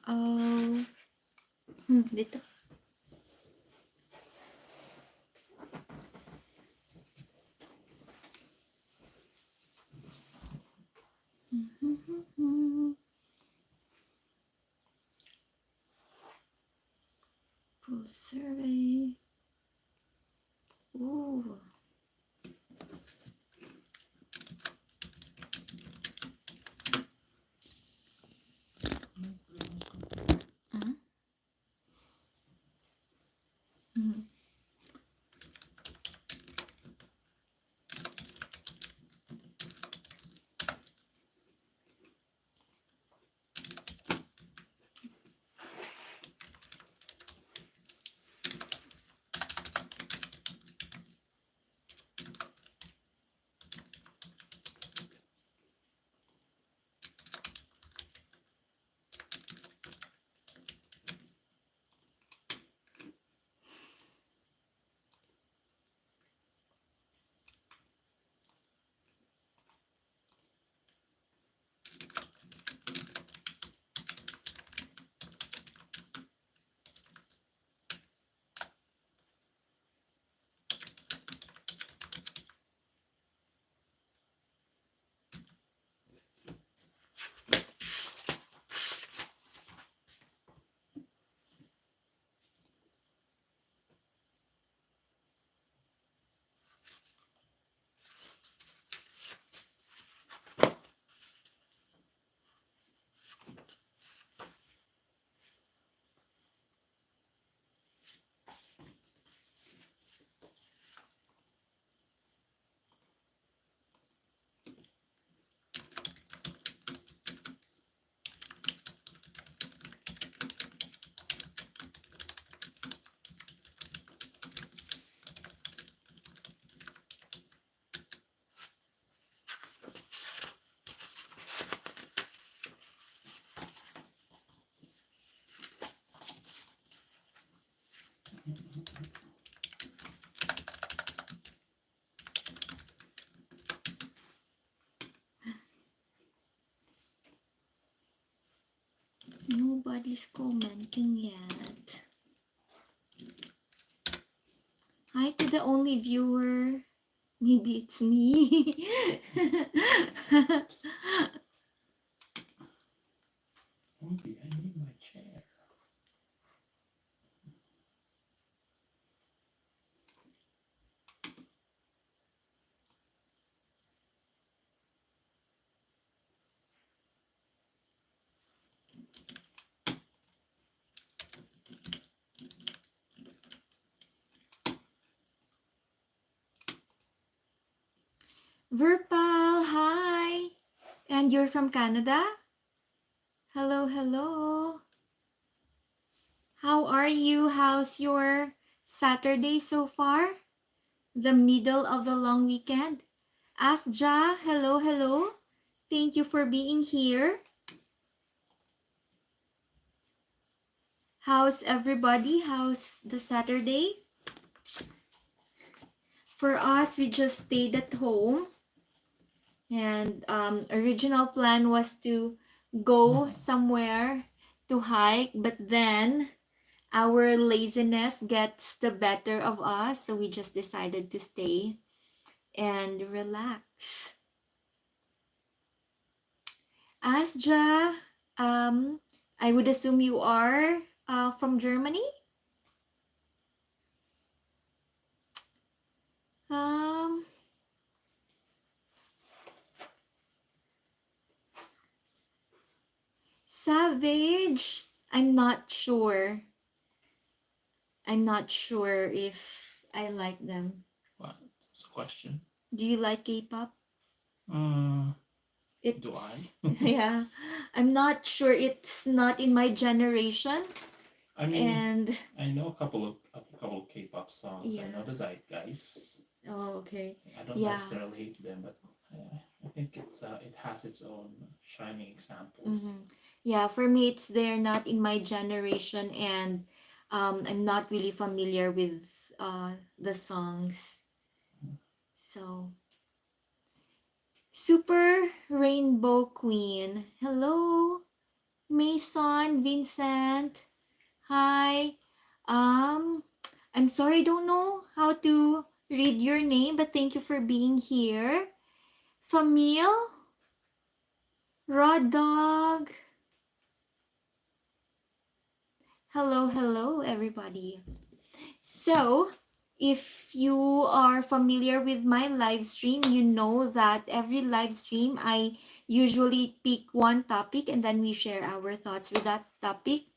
Oh, dito. Full survey. Ooh. Huh? Nobody's commenting yet. Hi to the only viewer. Maybe it's me. Maybe I need my chair. Virpal, hi. And you're from Canada? Hello, hello. How are you? How's your Saturday so far? The middle of the long weekend? Asja, hello, hello. Thank you for being here. How's everybody? How's the Saturday? For us, we just stayed at home. And original plan was to go somewhere to hike, but then our laziness gets the better of us, so we just decided to stay and relax. Asja, I would assume you are from Germany? Um, Savage. I'm not sure. I'm not sure if I like them. What? It's a question. Do you like K-pop? Do I? Yeah, I'm not sure. It's not in my generation. I mean, And I know a couple of K-pop songs. yeah. I know the Zeitgeist. Oh, okay. I don't Yeah. necessarily hate them, but I think it has its own shining examples. Yeah, for me, it's they're not in my generation, and I'm not really familiar with the songs. So Super Rainbow Queen. Hello, Mason, Vincent. Hi. I'm sorry, I don't know how to read your name, but thank you for being here. Famil, Raw Dog. Hello, everybody. So, if you are familiar with my live stream, you know that every live stream I usually pick one topic and then we share our thoughts with that topic.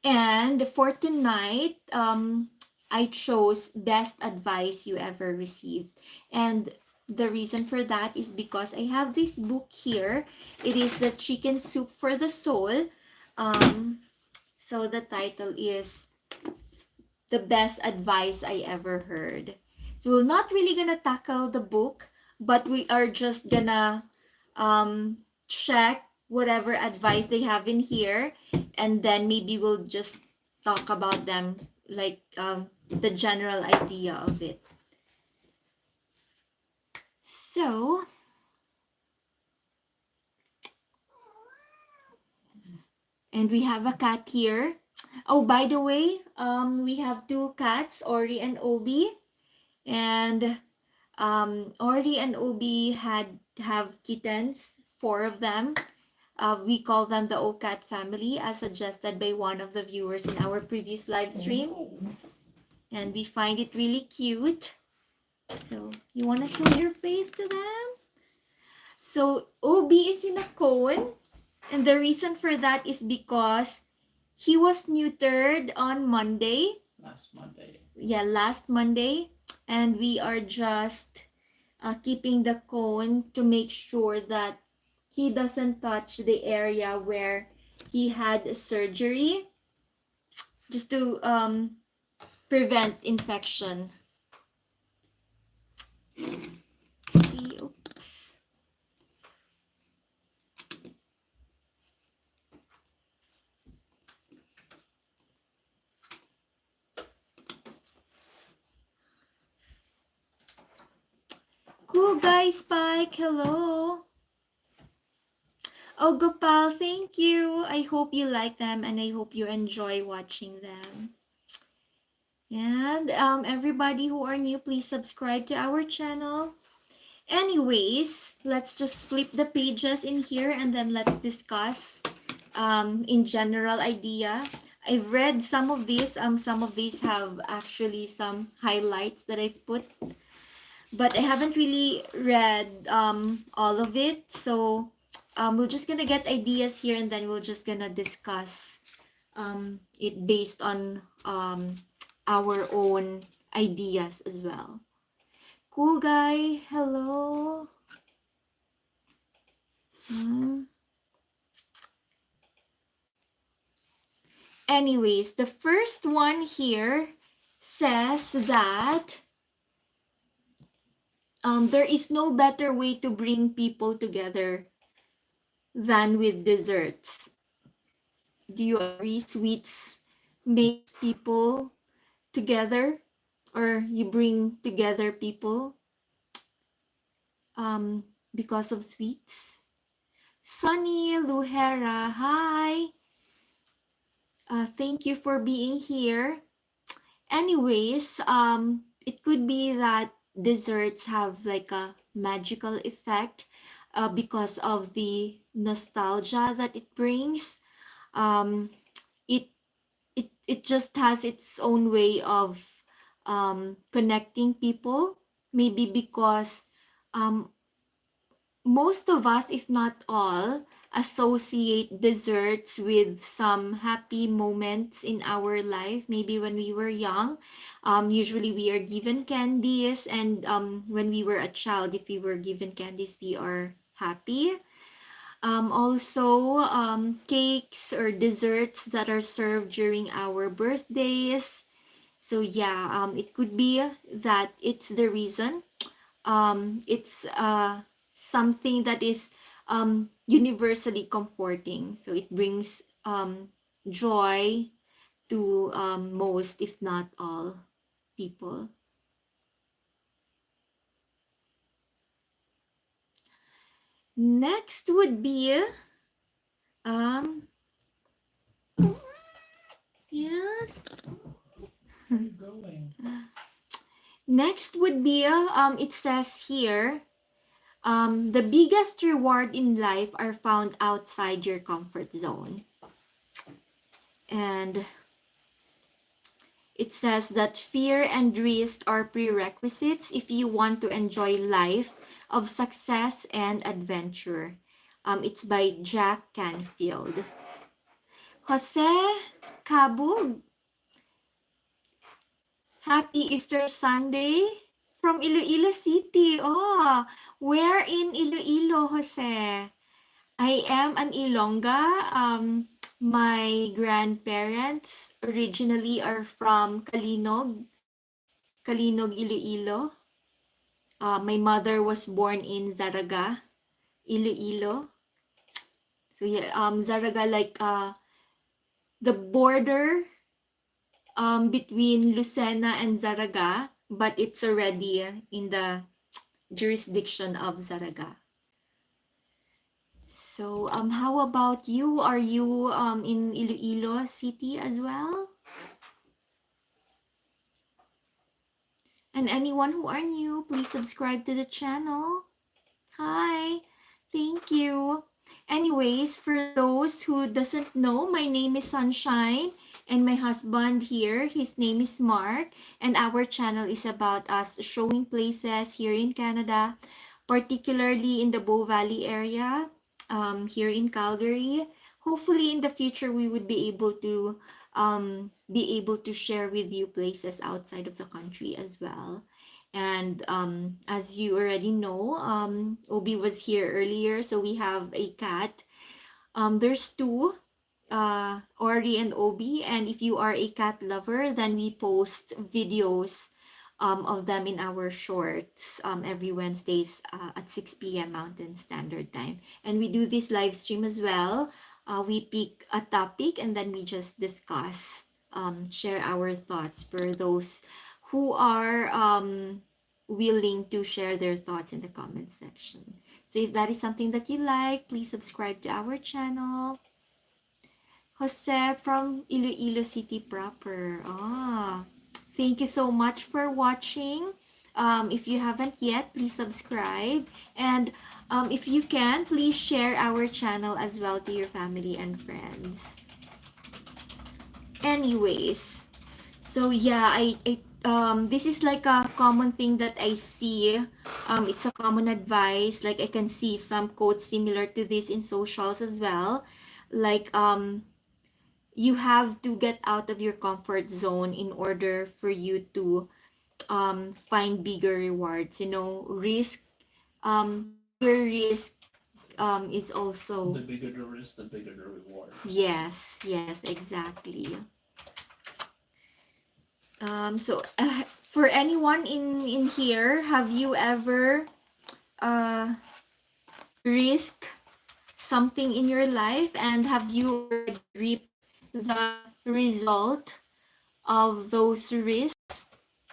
And for tonight, I chose best advice you ever received. And the reason for that is because I have this book here. It is The Chicken Soup for the Soul. So the title is The Best Advice I Ever Heard. So we're not really gonna tackle the book, but we are just gonna check whatever advice they have in here, and then maybe we'll just talk about them, like the general idea of it. So, and we have a cat here. Oh, by the way, we have two cats, Ori and Obi, and Ori and Obi have kittens, four of them. We call them the OCAT family, as suggested by one of the viewers in our previous live stream. And we find it really cute. So, you want to show your face to them? So, Obi is in a cone. And the reason for that is because he was neutered on Monday. Last Monday. Yeah, last Monday. And we are just keeping the cone to make sure that he doesn't touch the area where he had surgery, just to prevent infection. See, oops. Cool guy Spike, hello. Oh, Gopal, thank you. I hope you like them and I hope you enjoy watching them. And everybody who are new, please subscribe to our channel. Anyways, let's just flip the pages in here and then let's discuss in general idea. I've read some of these. Some of these have actually some highlights that I put, but I haven't really read all of it. So we're just gonna get ideas here and then we're just gonna discuss it based on our own ideas as well. Cool guy, hello. Anyways, the first one here says that there is no better way to bring people together than with desserts. Do you agree? Sweets makes people together, or you bring together people because of sweets. Sunny Luhera, hi. Thank you for being here. Anyways, it could be that desserts have like a magical effect because of the nostalgia that it brings. Um, it it just has its own way of connecting people. Maybe because um, most of us, if not all, associate desserts with some happy moments in our life. Maybe when we were young, usually we are given candies, and when we were a child, if we were given candies, we are happy. Also, cakes or desserts that are served during our birthdays. So yeah, it could be that it's the reason. It's something that is universally comforting. So it brings joy to most, if not all, people. Next would be um yes. Where are you going? Next would be it says here the biggest reward in life are found outside your comfort zone. And it says that fear and risk are prerequisites if you want to enjoy life of success and adventure. It's by Jack Canfield. Jose Cabug, happy Easter Sunday from Iloilo City. Oh, where in Iloilo, Jose? I am an Ilongga. My grandparents originally are from Kalinog, Iloilo. My mother was born in Zaraga, Iloilo. So yeah, Zaraga like the border between Lucena and Zaraga, but it's already in the jurisdiction of Zaraga. So how about you? Are you in Iloilo City as well? And anyone who are new, please subscribe to the channel. Hi, thank you. Anyways, for those who doesn't know, my name is Sunshine and my husband here, his name is Mark, and our channel is about us showing places here in Canada, particularly in the Bow Valley area, here in Calgary. Hopefully in the future we would be able to share with you places outside of the country as well. And as you already know, Obi was here earlier, so we have a cat. There's two, Ori and Obi, and if you are a cat lover, then we post videos of them in our shorts every Wednesdays at 6 p.m. Mountain Standard Time. And we do this live stream as well. We pick a topic and then we just discuss, share our thoughts for those who are willing to share their thoughts in the comment section. So if that is something that you like, please subscribe to our channel. Jose from Iloilo City proper. Ah, thank you so much for watching. If you haven't yet, please subscribe. And if you can, please share our channel as well to your family and friends. Anyways, so yeah, this is like a common thing that I see. It's a common advice. Like I can see some quotes similar to this in socials as well. Like you have to get out of your comfort zone in order for you to find bigger rewards. You know, bigger risk is also The bigger the risk, the bigger the rewards. yes, exactly. So for anyone in here, have you ever uh risk something in your life, and have you already reaped the result of those risks,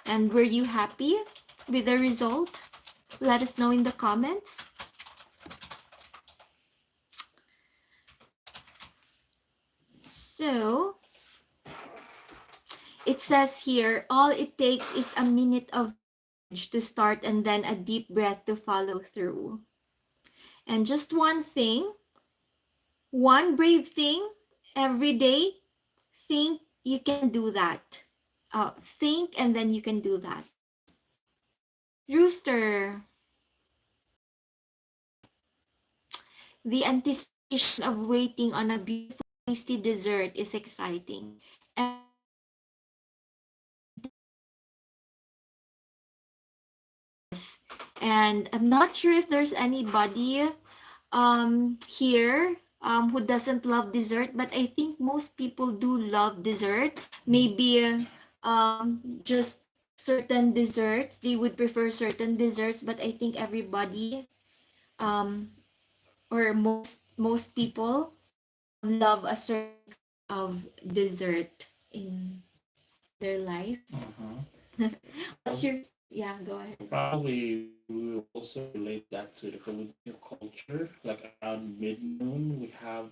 and were you happy with the result? Let us know in the comments. So it says here, all it takes is a minute of courage to start and then a deep breath to follow through. And just one brave thing every day, think you can do that. Think and then you can do that. Rooster, the anticipation of waiting on a beautiful tasty dessert is exciting. And I'm not sure if there's anybody here who doesn't love dessert, but I think most people do love dessert. Maybe just certain desserts, they would prefer certain desserts, but I think everybody um or most people love a certain of dessert in their life. Uh-huh. What's your Yeah, go ahead. Probably we will also relate that to the Filipino culture. Like around mid-noon, we have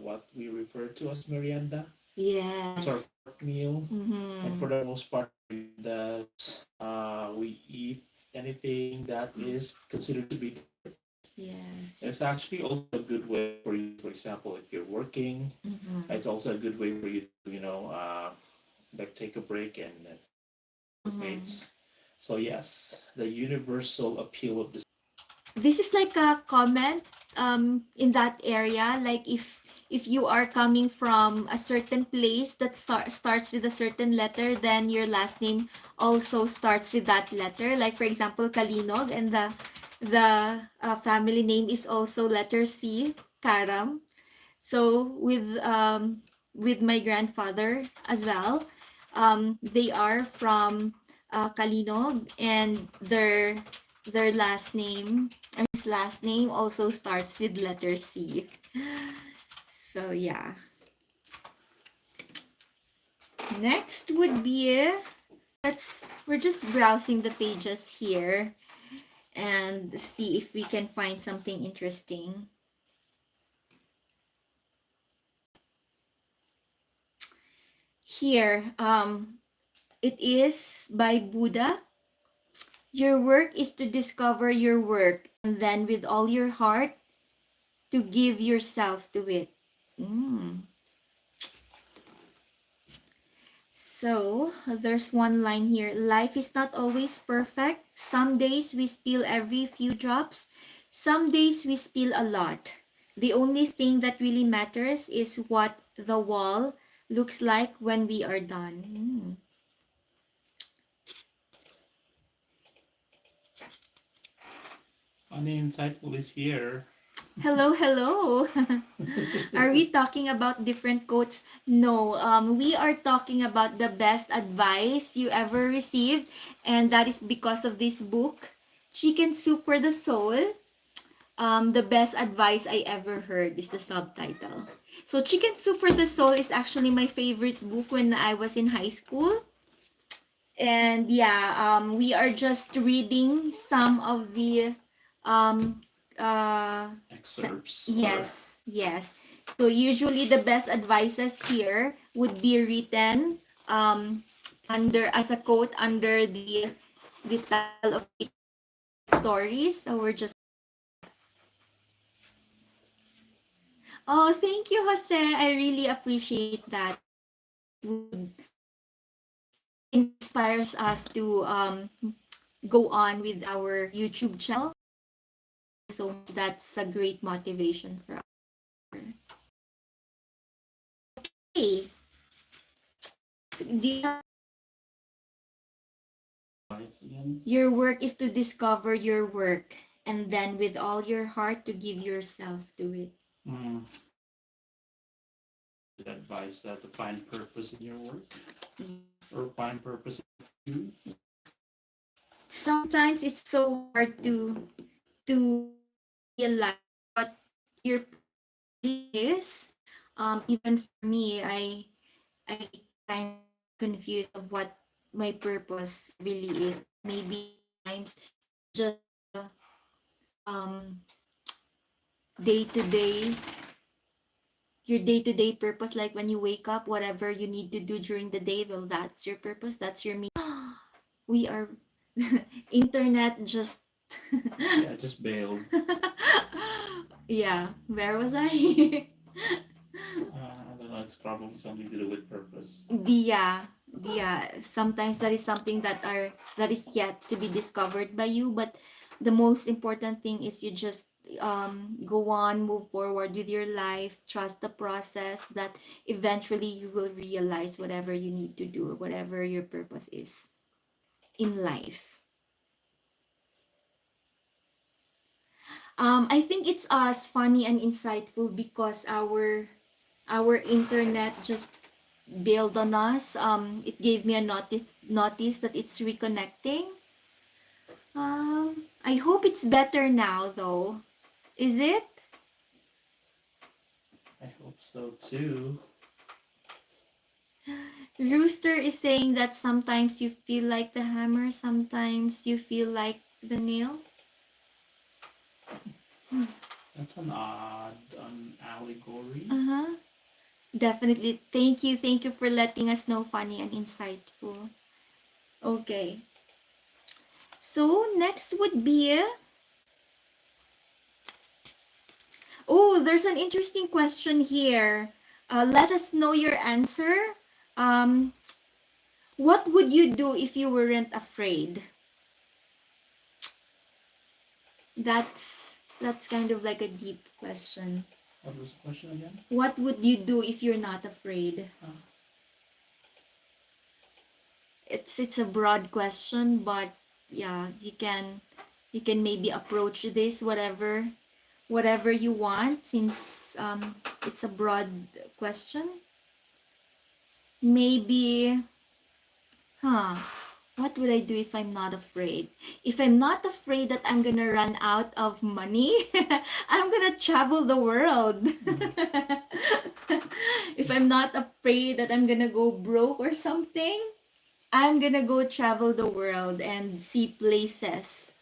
what we refer to as merienda. It's our Yes. fourth meal, and Mm-hmm. for the most part, we eat anything that is considered to be. Yes. It's actually also a good way for you. For example, if you're working, Mm-hmm. it's also a good way for you to like take a break and Mm-hmm. mates. So yes, the universal appeal of this. This is like a comment in that area, like if you are coming from a certain place that starts with a certain letter, then your last name also starts with that letter. Like for example, Kalinog, and the family name is also letter C, Karam. So with my grandfather as well, they are from Kalinog, and their last name, or his last name, also starts with letter C. So yeah. Next would be, we're just browsing the pages here and see if we can find something interesting. Here, it is by Buddha. Your work is to discover your work, and then with all your heart to give yourself to it. Mm. So there's one line here. Life is not always perfect. Some days we spill every few drops. Some days we spill a lot. The only thing that really matters is what the wall looks like when we are done. Mm. Funny insightful is here. Hello, hello. Are we talking about different quotes? No, we are talking about the best advice you ever received, and that is because of this book, Chicken Soup for the Soul. The best advice I ever heard is the subtitle. So, Chicken Soup for the Soul is actually my favorite book when I was in high school. And yeah, we are just reading some of the um, Excerpts or yes, yes. So usually the best advices here would be written under as a quote under the title of each story. So we're just, oh, thank you, Jose. I really appreciate that. Would inspires us to go on with our YouTube channel. So that's a great motivation for us. Hey, do you have, advice again. your work is to discover your work, and then with all your heart to give yourself to it. Mm. Advice that to find purpose in your work or find purpose in you. Sometimes it's so hard to realize what your purpose is. Even for me, I kind of confused of what my purpose really is. Maybe sometimes just um day to day, your day to day purpose, like when you wake up, whatever you need to do during the day, well, that's your purpose, that's your me. We are internet just Yeah, just bailed. yeah, where was I? I don't know. It's probably something to do with purpose. Yeah, yeah, sometimes that is something that is yet to be discovered by you, but the most important thing is you just go on, move forward with your life, trust the process, that eventually you will realize whatever you need to do, whatever your purpose is in life. I think it's us funny and insightful because our internet just build on us. It gave me a notice that it's reconnecting. I hope it's better now though. Is it? I hope so too. Rooster is saying that sometimes you feel like the hammer, sometimes you feel like the nail. That's an odd allegory. Uh-huh. Definitely. Thank you. Thank you for letting us know, funny and insightful. Okay. So next would be, oh, there's an interesting question here. Let us know your answer. Um, what would you do if you weren't afraid? That's kind of like a deep question. What was the question again? What would you do if you're not afraid? It's a broad question, but yeah, you can maybe approach this whatever you want, since it's a broad question. Maybe, huh? What would I do if I'm not afraid? If I'm not afraid that I'm gonna run out of money, I'm gonna travel the world. If I'm not afraid that I'm gonna go broke or something, I'm gonna go travel the world and see places.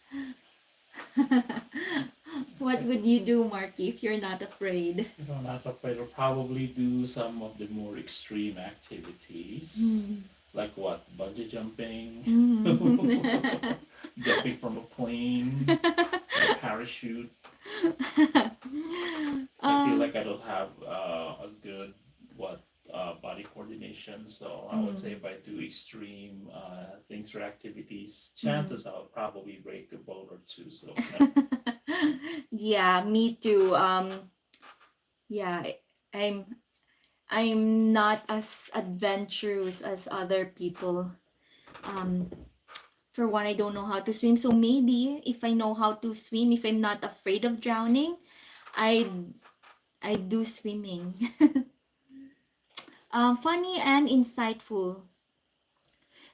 What would you do, Marky, if you're not afraid? If I'm not afraid, I'll probably do some of the more extreme activities. Like what? Bungee jumping? Jumping from a plane? A parachute? So I feel like I don't have a good body coordination. So I would say if I do extreme things or activities, chances I'll probably break a bone or two. So Yeah, me too. Yeah, I'm I'm not as adventurous as other people. Um, for one, I don't know how to swim. So maybe if I know how to swim, if I'm not afraid of drowning, I I do swimming. Funny and insightful.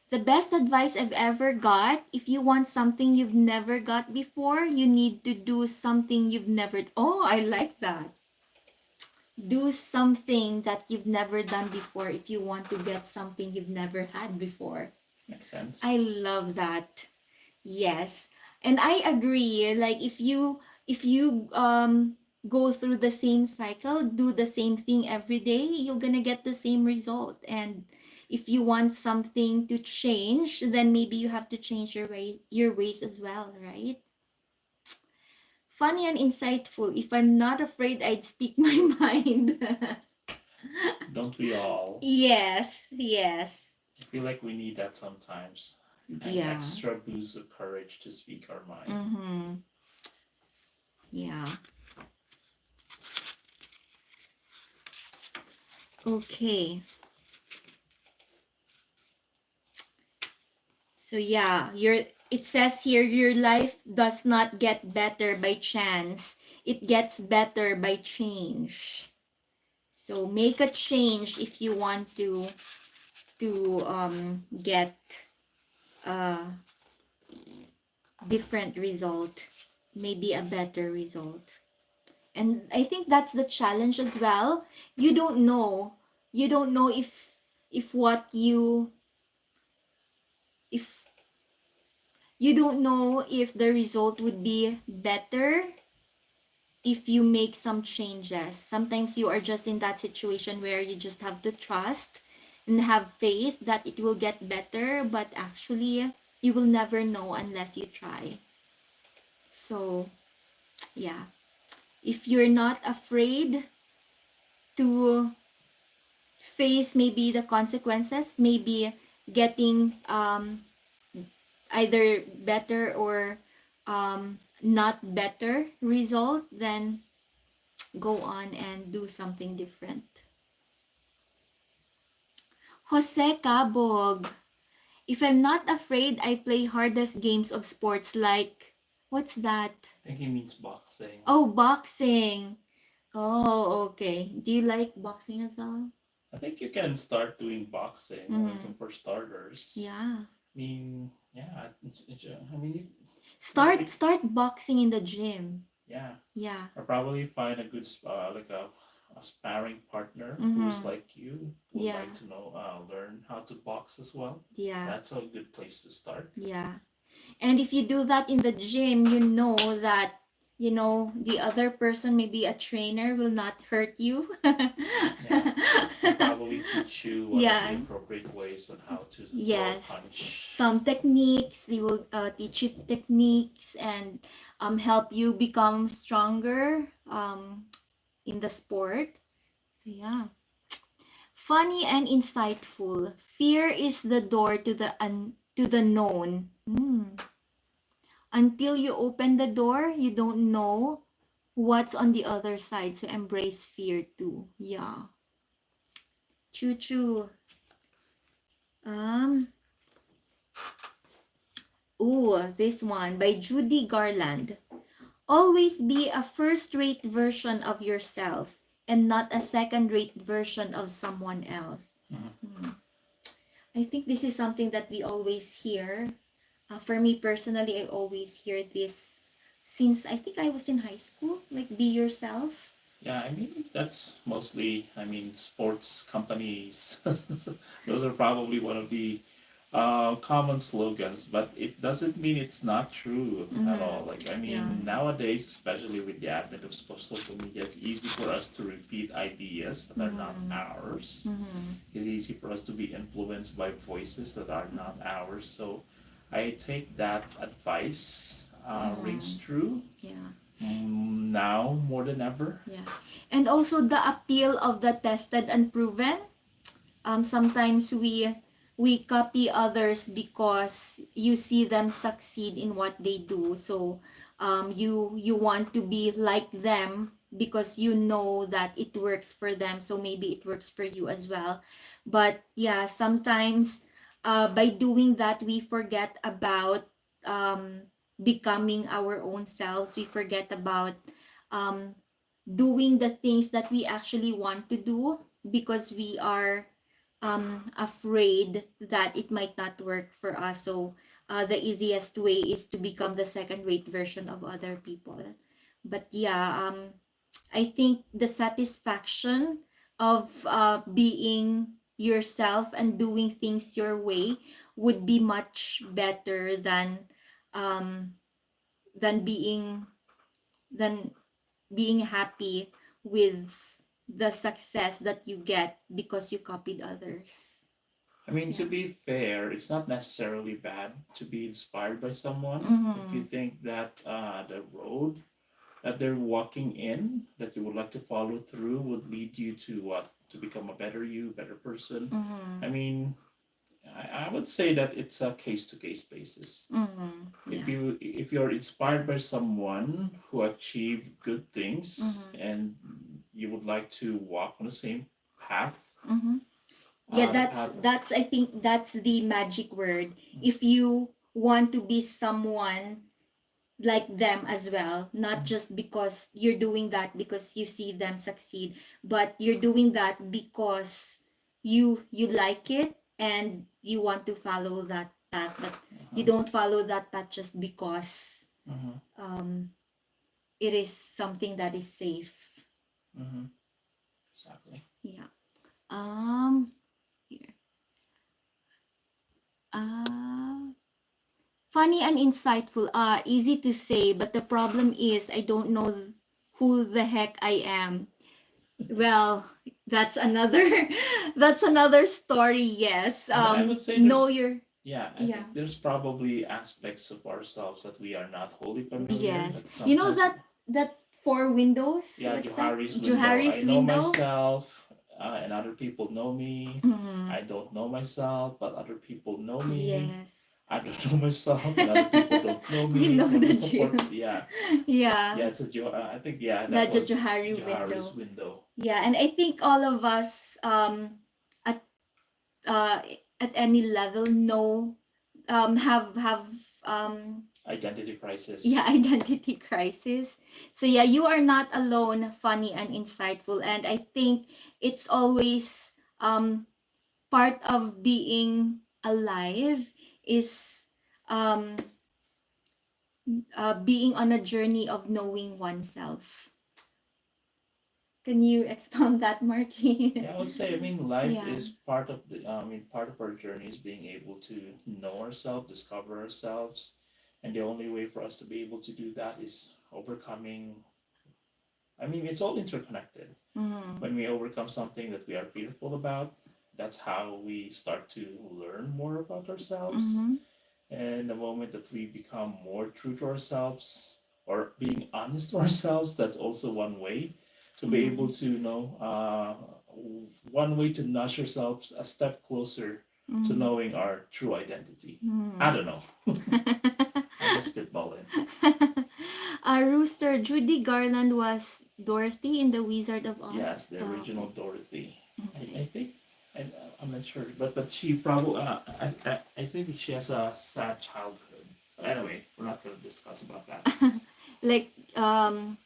The best advice I've ever got: if you want something you've never got before, you need to do something you've never. Oh, I like that. Do something that you've never done before if you want to get something you've never had before. makes sense. I love that. Yes. And I agree. Like if you go through the same cycle, do the same thing every day, you're gonna get the same result. And if you want something to change, then maybe you have to change your ways as well, right? Funny and insightful. If I'm not afraid, I'd speak my mind. Don't we all? Yes, yes. I feel like we need that sometimes. An Yeah. extra boost of courage to speak our mind. Mm-hmm. Yeah. Okay. So yeah, it says here your life does not get better by chance. It gets better by change. So make a change if you want to get a different result, maybe a better result. And I think that's the challenge as well. You don't know. You don't know if what if you don't know if the result would be better if you make some changes. Sometimes you are just in that situation where you just have to trust and have faith that it will get better, but actually you will never know unless you try. So, yeah. If you're not afraid to face maybe the consequences, maybe getting either better or not better result, then go on and do something different. Jose Cabog. If I'm not afraid, I play hardest games of sports like, what's that? I think he means boxing. Oh, boxing. Oh, okay. Do you like boxing as well? I think you can start doing boxing like for starters. Yeah. I mean, yeah. I mean, Start boxing in the gym. yeah. Yeah. Or probably find a good like a a sparring partner who's Mm-hmm. like you, would Yeah. like to know, learn how to box as well, Yeah. that's a good place to start. Yeah. And if you do that in the gym, you know that the other person, maybe a trainer, will not hurt you. Yeah, and probably teach you what are the Yeah. appropriate ways on how to throw a Yes. punch. Some techniques, they will teach you techniques and help you become stronger in the sport. So yeah. Funny and insightful. Fear is the door to the known. Until you open the door, you don't know what's on the other side. So embrace fear too. Yeah. Choo choo. Um. Ooh, this one by Judy Garland. Always be a first-rate version of yourself and not a second-rate version of someone else. Mhm. I think this is something that we always hear. For me personally, I always hear this since I think I was in high school. Like, be yourself. Yeah, I mean, that's mostly, I mean, sports companies. Those are probably one of the common slogans, but it doesn't mean it's not true at all. Like, I Yeah. mean, nowadays, especially with the advent of social media, it's easy for us to repeat ideas that are not ours. It's easy for us to be influenced by voices that are not ours. So I take that advice rings true. Yeah. Now more than ever. Yeah. And also the appeal of the tested and proven. Sometimes we copy others because you see them succeed in what they do. So you want to be like them because you know that it works for them. So maybe it works for you as well. But yeah, sometimes by doing that, we forget about becoming our own selves. We forget about um, doing the things that we actually want to do because we are afraid that it might not work for us. So the easiest way is to become the second rate version of other people. But yeah, I think the satisfaction of being yourself and doing things your way would be much better um, than than being happy with the success that you get because you copied others. I mean, to Yeah. be fair, it's not necessarily bad to be inspired by someone. If you Mm-hmm. think that the road that they're walking in, that you would like to follow through, would lead you to what? To become a better you, better person. Mm-hmm. I mean, I would say that it's a case to case basis. Mm-hmm. Yeah. If you're inspired by someone who achieved good things Mm-hmm. and you would like to walk on the same path, Mm-hmm. Yeah, the that's path. that's I think that's the magic word. If you want to be someone like them as well, not just because you're doing that because you see them succeed, but you're doing that because you like it and you want to follow that path, but you don't follow that path just because Mhm. um it is something that is safe. Mm-hmm. Exactly. Yeah. Here. uh Funny and insightful. Easy to say, but the problem is I don't know who the heck I am. Well, that's another that's another story. Yes. And I would say Know there's, your yeah, I yeah. think there's probably aspects of ourselves that we are not wholly familiar. Yes. Like You know sometimes, that four windows? yeah, What's that? Johari's window. I Johari's know window? myself, and other people know me. Mm-hmm. I don't know myself, but other people know me. Yes. I don't know myself, and other people don't know You me. know What the was the drill. point? Yeah, Yeah. yeah. It's a I think yeah, that That's the was Johari Johari's window. window. Yeah, and I think all of us at uh at any level know have um Identity crisis. yeah, identity crisis. So yeah, you are not alone, funny and insightful, and I think it's always part of being alive is um being on a journey of knowing oneself. Can you expound that, Marky? Yeah, I would say, I mean, life Yeah. is part of part of our journey is being able to know ourselves, discover ourselves. And the only way for us to be able to do that is overcoming, I mean, it's all interconnected. Mm. When we overcome something that we are fearful about, that's how we start to learn more about ourselves. Mm-hmm. And the moment that we become more true to ourselves or being honest to ourselves, that's also one way to be able Mm. to, one way to nudge ourselves a step closer to Mm. knowing our true identity. I Mm. don't know. I'm just spitballing. Rooster, Judy Garland was Dorothy in The Wizard of Yes, Oz. the Oh, original okay. Dorothy. I Okay. think, I'm not sure, but she probably, I think that she has a sad childhood. But anyway, we're not going to discuss about that. Like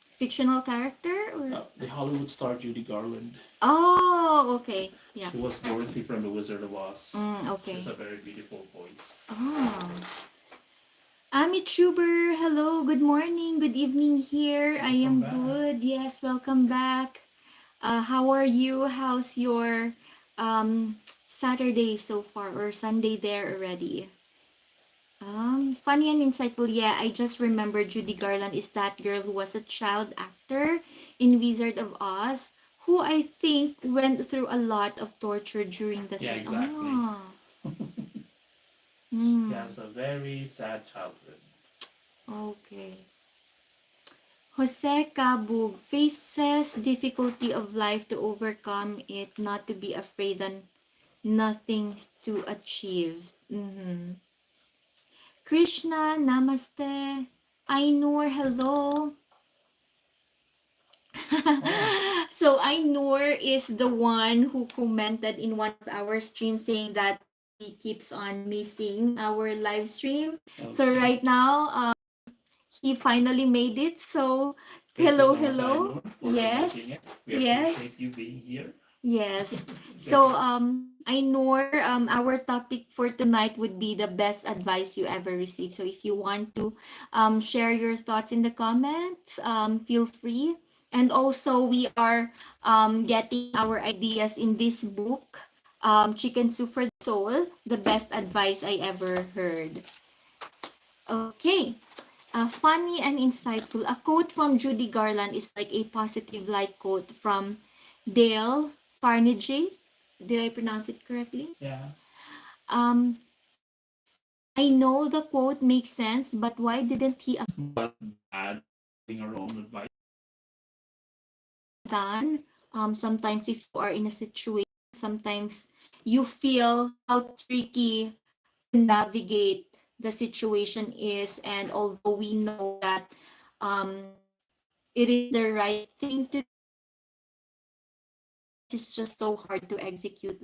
fictional character or The Hollywood star Judy Garland. oh, okay. Yeah. She was Dorothy from The Wizard of Oz. She Okay. has a very beautiful voice. Oh. Amit Schuber, hello, good morning, good evening here. I Welcome am back. good. Yes, welcome back. How are you? How's your Saturday so far or Sunday there already? Funny and insightful. Yeah, I just remembered Judy Garland is that girl who was a child actor in Wizard of Oz, who I think went through a lot of torture during the Yeah, set. exactly. Oh, She hmm. has a very sad childhood. Okay. Jose Cabug faces difficulty of life to overcome it, not to be afraid and nothing to achieve. Mhm. Krishna, namaste. Ainur, hello. Oh, So Ainur is the one who commented in one of our streams saying that he keeps on missing our live stream. So okay. right now, he finally made it. So Thank you hello, so much, hello. Ainur, for making Yes, it. We appreciate yes. you being here. Yes. Thank So, you. I know our topic for tonight would be the best advice you ever received. So, if you want to share your thoughts in the comments, feel free. And also, we are getting our ideas in this book, Chicken Soup for the Soul, the best advice I ever heard. Okay. Funny and insightful. A quote from Judy Garland is like a positive light quote from Dale Carnegie. Did I pronounce it correctly? Yeah. Um, I know the quote makes sense, but why didn't he But bad being our own advice. done? Sometimes if you are in a situation, sometimes you feel how tricky to navigate the situation is, and although we know that um, it is the right thing to it's just so hard to execute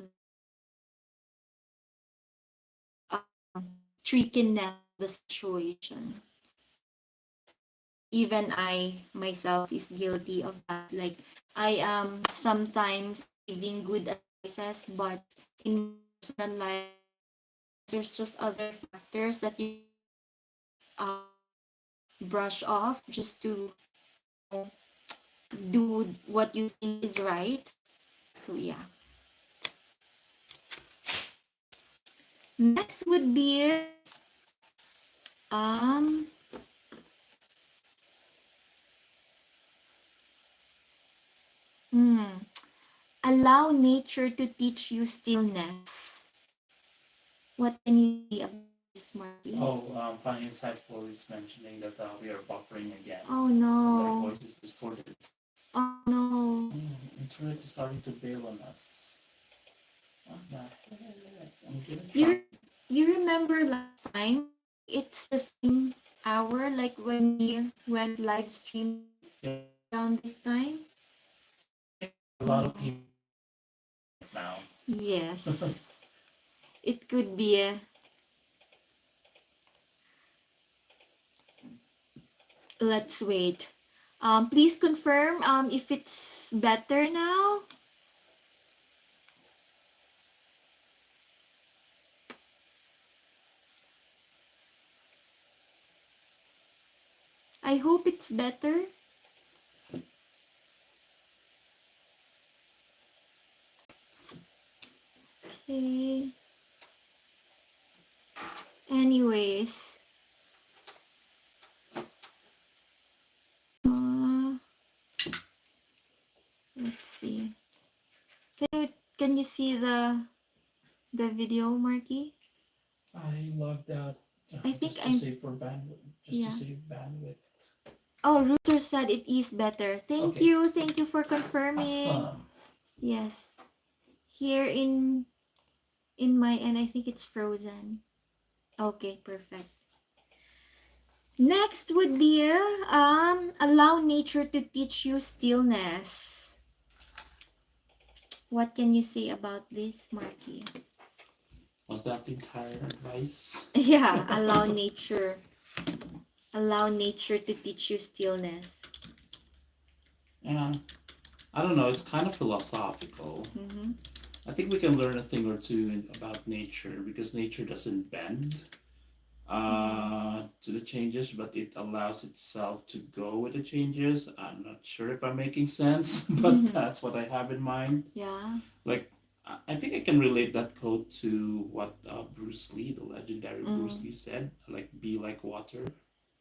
trickiness of the situation. Even I myself is guilty of that. Like I am sometimes giving good advices, but in personal life, there's just other factors that you uh, brush off just to do what you think is right. So yeah. Next would be um hmm, allow nature to teach you stillness. What can you say about this, Marty? Oh, Finding Insightful is mentioning that we are buffering again Oh and our no. voice is distorted. Oh no. Internet is starting to bail on us. What the heck? I'm gonna try. You you remember last time? It's the same hour like when we went live streaming Yeah, around this time. a lot of Oh people now. yes. It could be a let's wait. Please confirm if it's better now. I hope it's better. Okay. Anyways. Let's see. Can you see the video, Marky? I logged out I think just to I'm save for bandwidth. Just to yeah. save bandwidth. Oh, Rooster said it is better. Thank Okay. you. Thank you for confirming. Awesome. Yes. Here in my end, I think it's frozen. Okay, perfect. Next would be allow nature to teach you stillness. What can you say about this, Marky? Was that the entire advice? Yeah, allow nature to teach you stillness. Yeah. I don't know, it's kind of philosophical. Mm-hmm. I think we can learn a thing or two about nature because nature doesn't bend to the changes, but it allows itself to go with the changes. I'm not sure if I'm making sense, but that's what I have in mind. Yeah. Like, I think I can relate that quote to what Bruce Lee, the legendary Bruce Lee, said. Like, be like water,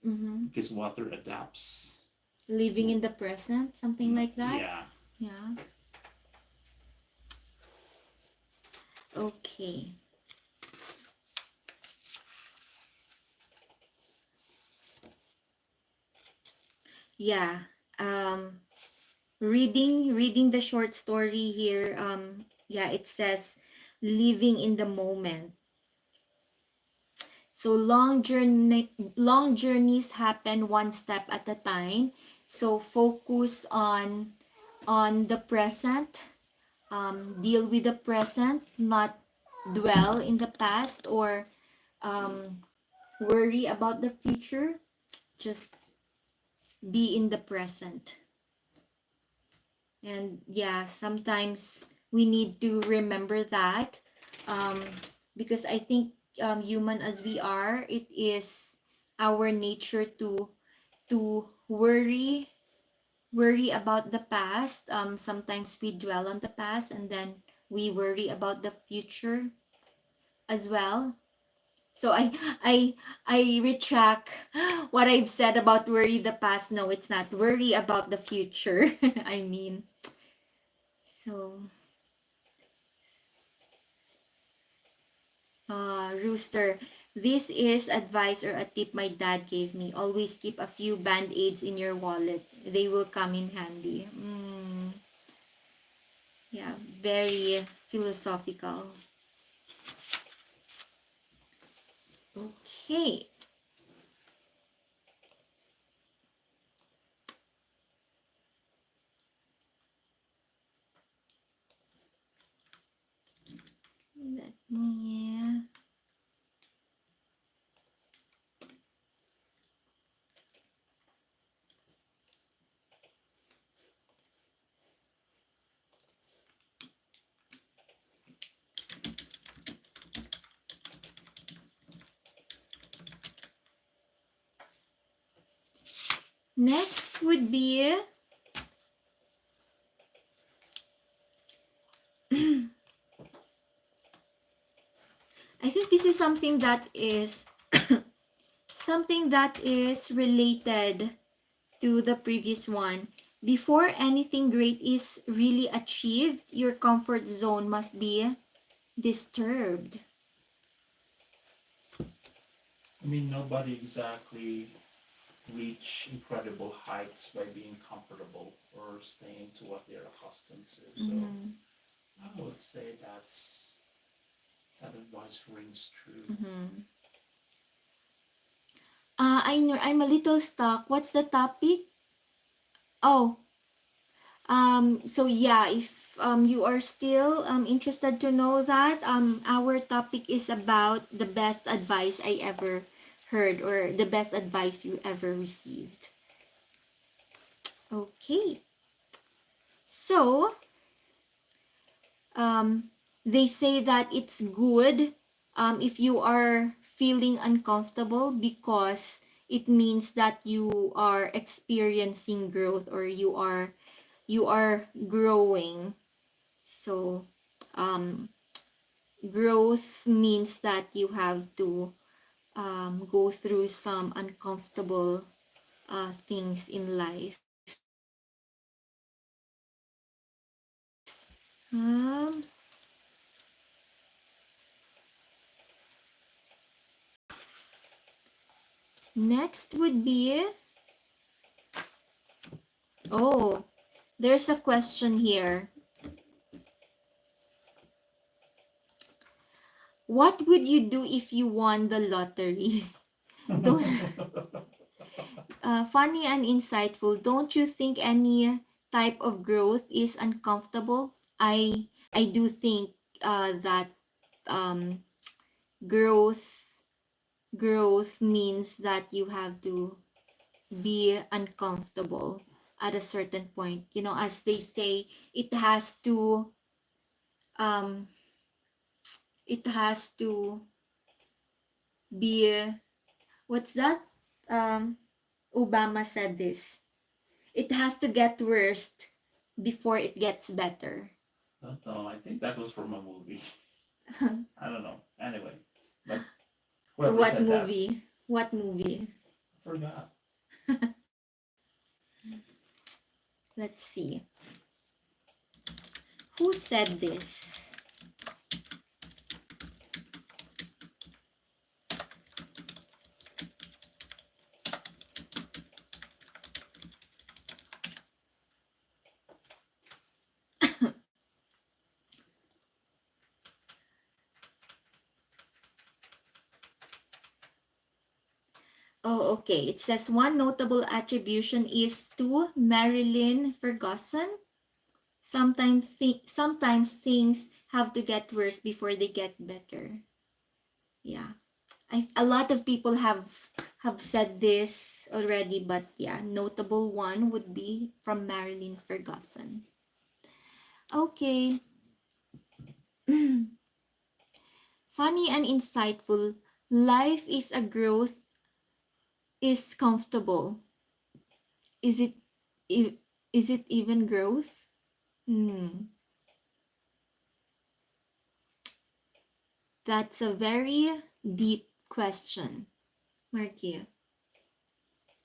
because water adapts. Living in the present, something like that. Yeah. Yeah. Okay. Yeah. Reading the short story here. Yeah, it says living in the moment. So long journeys happen one step at a time. So focus on the present. Deal with the present, not dwell in the past or worry about the future. Just be in the present. And yeah, sometimes we need to remember that because I think human as we are, it is our nature to worry about the past. Sometimes we dwell on the past and then we worry about the future as well. So I retract what I've said about worry the past. No, it's not worry about the future. I mean, so Rooster, this is advice or a tip my dad gave me. Always keep a few band-aids in your wallet. They will come in handy. Yeah, very philosophical. Okay. Let me next would be I think this is something that is related to the previous one. Before anything great is really achieved, your comfort zone must be disturbed. I mean, nobody exactly reach incredible heights by being comfortable or staying to what they're accustomed to. So I would say that advice rings true. I know I'm a little stuck. What's the topic? Oh, so yeah, if you are still interested to know that, our topic is about the best advice I ever heard or the best advice you ever received. Okay. So, they say that it's good if you are feeling uncomfortable because it means that you are experiencing growth or you are growing. So growth means that you have to go through some uncomfortable things in life. Um, Next would be, oh, there's a question here. What would you do if you won the lottery? Don't, funny and insightful. Don't you think any type of growth is uncomfortable? I do think that um, growth growth means that you have to be uncomfortable at a certain point. You know, as they say, um it has to be, what's that? Obama said this. It has to get worse before it gets better. No, I think that was from a movie. I don't know. Anyway, but whoever What said that, movie? What movie? I forgot. Let's see. Who said this? Oh, okay. It says one notable attribution is to Marilyn Ferguson. Sometimes things have to get worse before they get better. Yeah. A lot of people have said this already, but yeah, notable one would be from Marilyn Ferguson. Okay. Funny and insightful. Life is a growth is comfortable. Is it is it even growth? Hmm. That's a very deep question, Marky.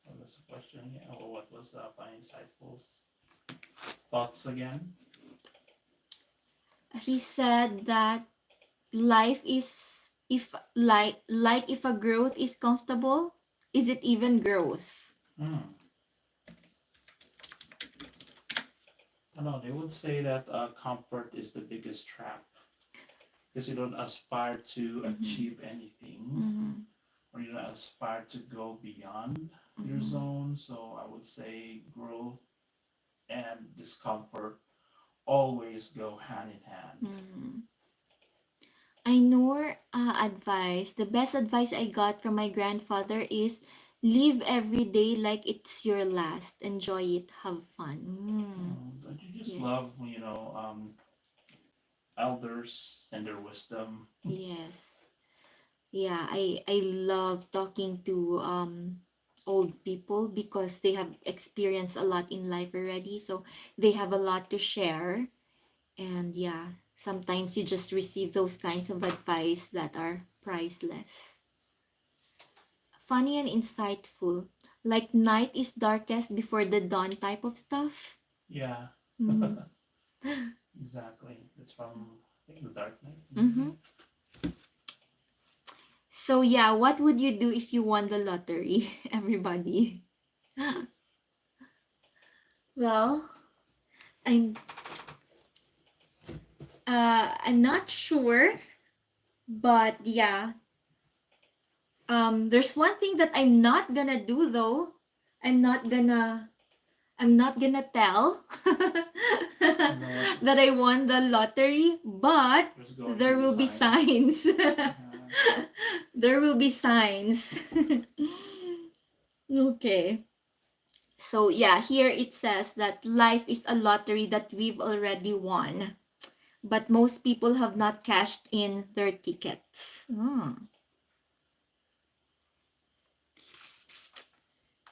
What was the question? Yeah. Or what was Fine Insightful's thoughts again? He said that life is, if like if a growth is comfortable, is it even growth? Hmm. I don't know. They would say that comfort is the biggest trap because you don't aspire to achieve anything, or you don't aspire to go beyond your zone. So I would say growth and discomfort always go hand in hand. I know advice. The best advice I got from my grandfather is live every day like it's your last. Enjoy it, have fun. Don't you just Yes. love, elders and their wisdom? Yes. Yeah, I love talking to old people because they have experienced a lot in life already, so they have a lot to share. And yeah, sometimes you just receive those kinds of advice that are priceless. Funny and insightful, like night is darkest before the dawn type of stuff. Yeah, Mm-hmm. exactly. That's from, I think, The Dark Knight. Mm-hmm. So yeah, what would you do if you won the lottery, everybody? Well, I'm I'm not sure, but yeah. There's one thing that I'm not gonna do though. I'm not gonna I'm not gonna tell that I won the lottery, but There's going there to be will be signs. signs. There will be signs. Okay. So yeah, here it says that life is a lottery that we've already won, but most people have not cashed in their tickets.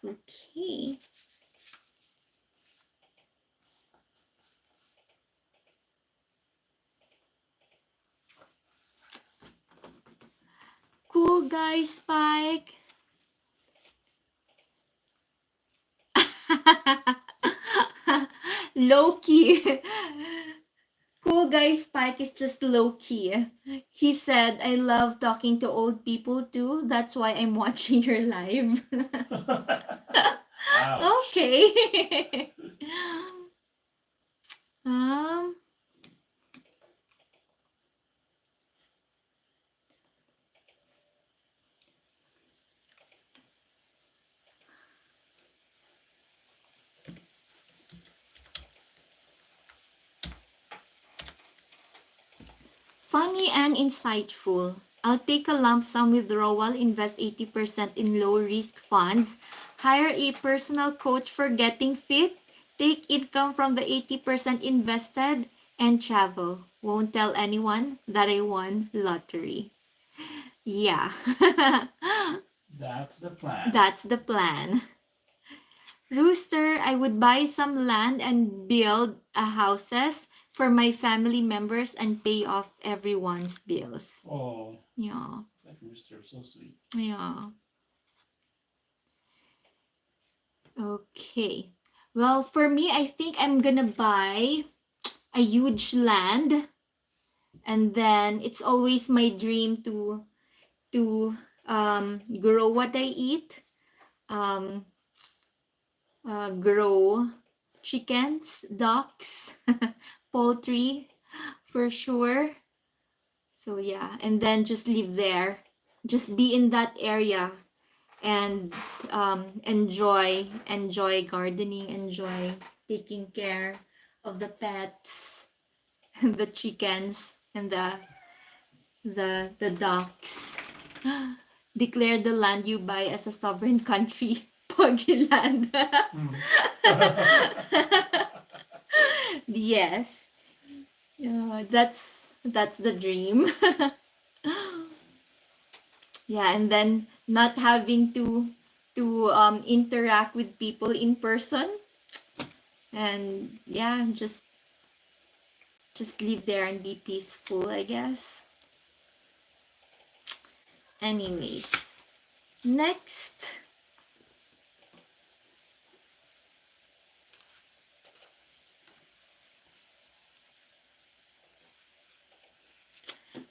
Okay. Cool guy Spike. Low key. Cool guy Spike is just low key. He said, I love talking to old people too. That's why I'm watching your live. Ouch. Okay. um, Funny and insightful. I'll take a lump sum withdrawal, invest 80% in low risk funds, hire a personal coach for getting fit, take income from the 80% invested, and travel. Won't tell anyone that I won lottery. Yeah. That's the plan. That's the plan. Rooster, I would buy some land and build a houses for my family members and pay off everyone's bills. Oh, Yeah. that rooster, so sweet. Yeah. Okay. Well, for me, I think I'm gonna buy a huge land, and then it's always my dream to grow what I eat. Um, grow chickens, ducks, poultry, for sure. So yeah, and then just live there, just be in that area, and enjoy gardening, enjoy taking care of the pets, the chickens, and the ducks. Declare the land you buy as a sovereign country. Pogi land. Yes. Yeah, that's the dream. Yeah, and then not having to interact with people in person, and yeah, just live there and be peaceful, I guess. Anyways, next.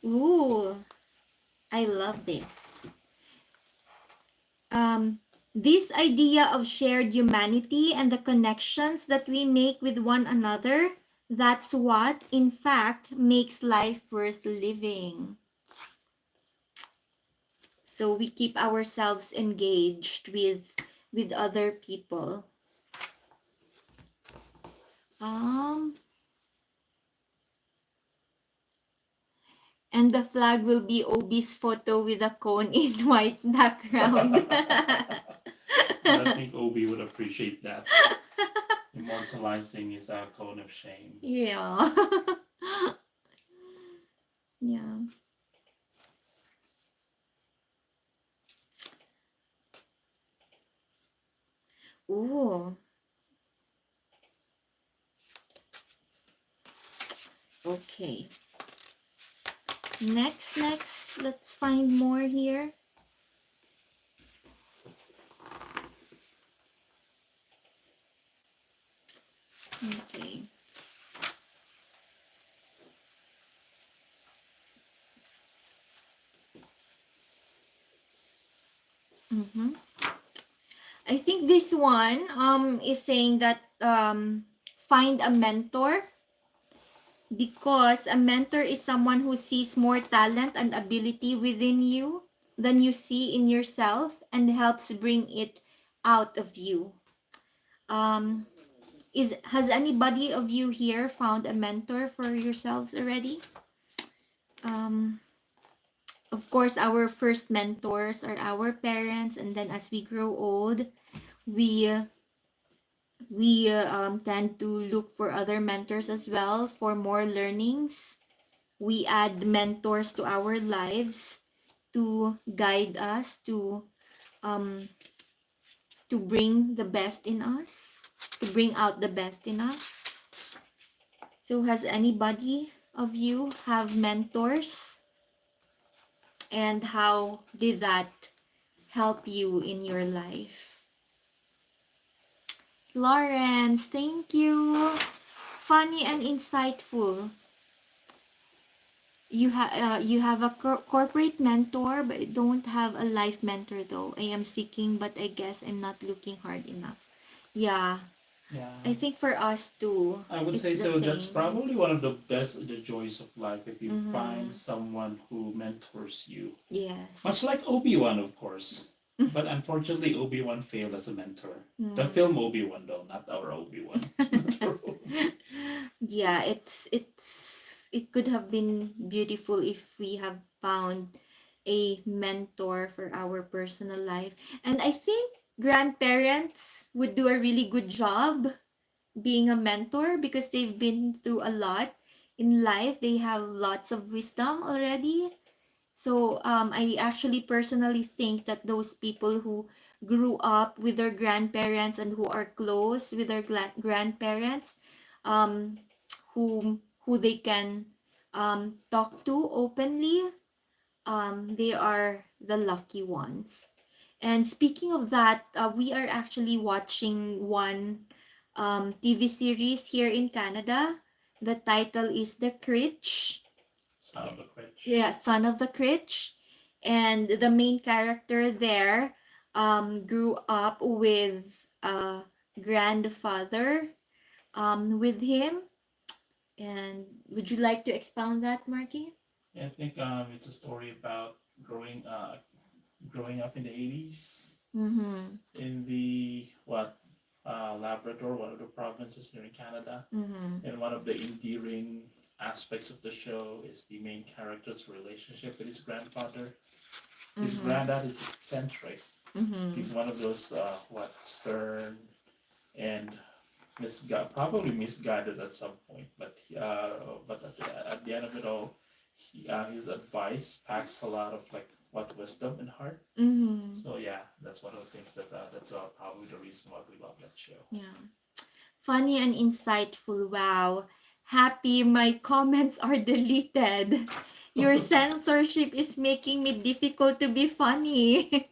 Ooh, I love this. This idea of shared humanity and the connections that we make with one another, that's what, in fact, makes life worth living. So we keep ourselves engaged with other people. And the flag will be Obi's photo with a cone in white background. I think Obi would appreciate that. Immortalizing his cone of shame. Yeah. Yeah. Ooh. Okay. Next, let's find more here. Okay. I think this one is saying that find a mentor, because a mentor is someone who sees more talent and ability within you than you see in yourself and helps bring it out of you. Has anybody of you here found a mentor for yourselves already? Of course, our first mentors are our parents, and then as we grow old, we tend to look for other mentors as well for more learnings. We add mentors to our lives to guide us, to bring the best in us, to bring out the best in us. So has anybody of you have mentors? And how did that help you in your life? Lawrence, thank you. Funny and insightful. You have a corporate mentor, but I don't have a life mentor though. I am seeking, but I guess I'm not looking hard enough. Yeah, Yeah. I think for us too, I would it's say the so. That's same. probably one of the best the joys of life if you Mm-hmm. find someone who mentors you. Yes. Much like Obi-Wan, of course. But unfortunately, Obi-Wan failed as a mentor. The Mm. film Obi-Wan, though, not our Obi-Wan. Yeah, it could have been beautiful if we have found a mentor for our personal life. And I think grandparents would do a really good job being a mentor because they've been through a lot in life. They have lots of wisdom already. So I actually personally think that those people who grew up with their grandparents and who are close with their grandparents, um, who they can talk to openly, they are the lucky ones. And speaking of that, we are actually watching one TV series here in Canada. The title is The Critch. Son of a bitch. Yeah, Son of the Critch. And the main character there grew up with a grandfather with him. And would you like to expound that, Marky? Yeah, I think it's a story about growing up in the 80s Mm-hmm. in the Labrador, one of the provinces here in Canada. Mm-hmm. And one of the endearing aspects of the show is the main character's relationship with his grandfather. His Mm-hmm. granddad is eccentric. Mm-hmm. He's one of those stern and probably misguided at some point, but at the end of it all, his advice packs a lot of wisdom and heart. Mm-hmm. So yeah, that's one of the things that's probably the reason why we love that show. Yeah. Funny and insightful. Wow. Happy my comments are deleted. Your censorship is making me difficult to be funny.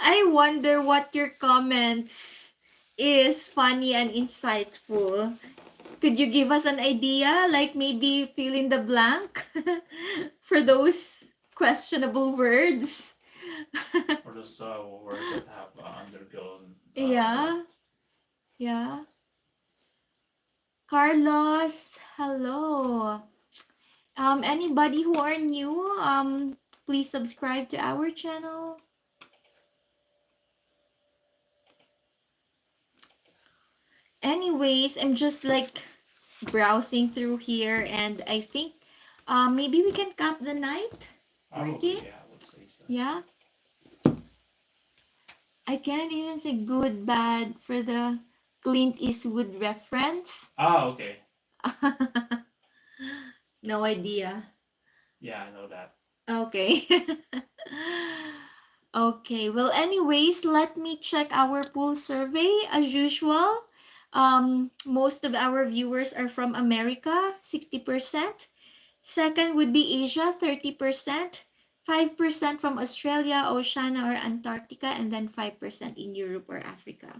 I wonder what your comments is funny and insightful. Could you give us an idea? Like maybe fill in the blank for those questionable words? Or those words that have undergone. Yeah. Yeah. Carlos, hello. Anybody who are new, please subscribe to our channel. Anyways, I'm just like browsing through here, and I think maybe we can cap the night. Probably, Ricky? yeah, I would say so. Yeah. I can't even say good, bad for the Clint Eastwood reference. Ah, okay. No idea. Yeah, I know that. Okay. Okay, well, anyways, let me check our poll survey as usual. Most of our viewers are from America, 60%. Second would be Asia, 30%. 5% from Australia, Oceania, or Antarctica, and then 5% in Europe or Africa.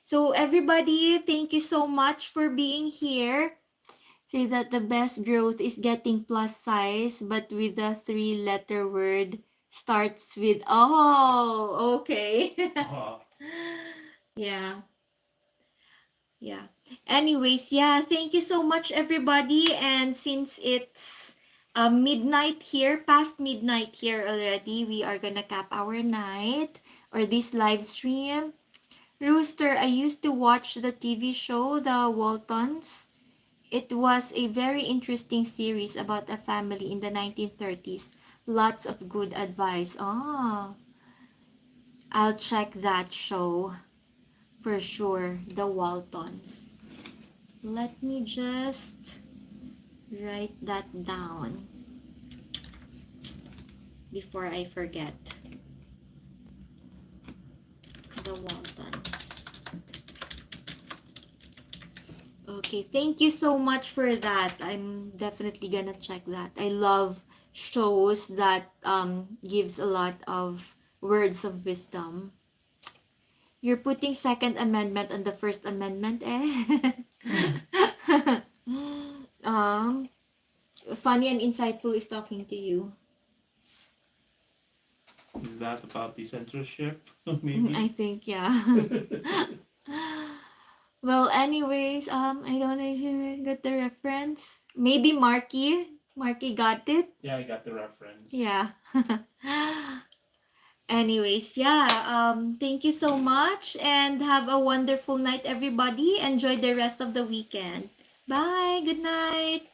So, everybody, thank you so much for being here. Say that the best growth is getting plus size, but with the three-letter word starts with oh, okay. Yeah. Yeah. Anyways, yeah, thank you so much everybody. And since it's midnight here, past midnight here already, we are gonna cap our night or this live stream. Rooster, I used to watch the TV show The Waltons. It was a very interesting series about a family in the 1930s. Lots of good advice. Oh, I'll check that show for sure. The Waltons. Let me just write that down before I forget. The Waltons. Okay, thank you so much for that. I'm definitely gonna check that. I love shows that gives a lot of words of wisdom. You're putting Second Amendment on the First Amendment, eh? um, Funny and insightful is talking to you. Is that about the censorship? I Maybe. think, yeah. Well, anyways, I don't know if you got the reference. Maybe Marky. Marky got it. Yeah, I got the reference. Yeah. Anyways, yeah. Thank you so much and have a wonderful night, everybody. Enjoy the rest of the weekend. Bye. Good night.